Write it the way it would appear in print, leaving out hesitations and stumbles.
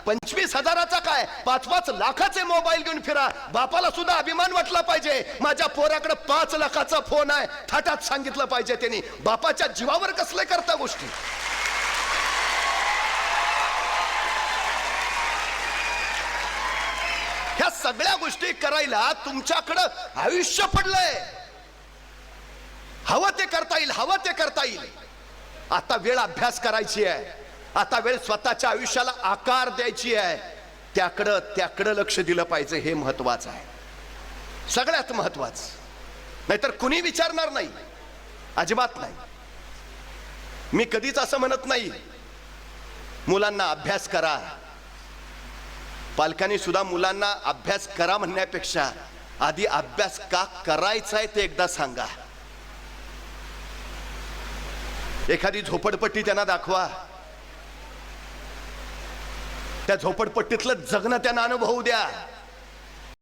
25,000चा काय 5-5 लाखाचे मोबाईल घेऊन फिरा, बापाला सुद्धा अभिमान वाटला पाहिजे. माझ्या पोराकडे 5 लाखाचा फोन आहे, थाटात सांगितलं पाहिजे त्यांनी. बापाच्या जीवावर कसले करता गोष्टी. ह्या सगळ्या गोष्टी करायला तुमच्याकडं आयुष्य पडलंय. हवं ते करता येईल, हवं ते करता येईल. आता वेळ अभ्यास करायची आहे, आता वेळ स्वतःच्या आयुष्याला आकार द्यायची आहे. त्याकडं लक्ष दिलं पाहिजे. हे महत्वाचं आहे, सगळ्यात महत्वाचं. नाहीतर कुणी विचारणार नाही, अजिबात नाही. मी कधीच असं म्हणत नाही मुलांना अभ्यास करा. पालकांनी सुद्धा मुलांना अभ्यास करा म्हणण्यापेक्षा आधी अभ्यास का करायचा आहे ते एकदा सांगा. एखादी झोपडपट्टी त्यांना दाखवा, त्या झोपडपट्टीतलं जगणं त्यांना अनुभवू द्या.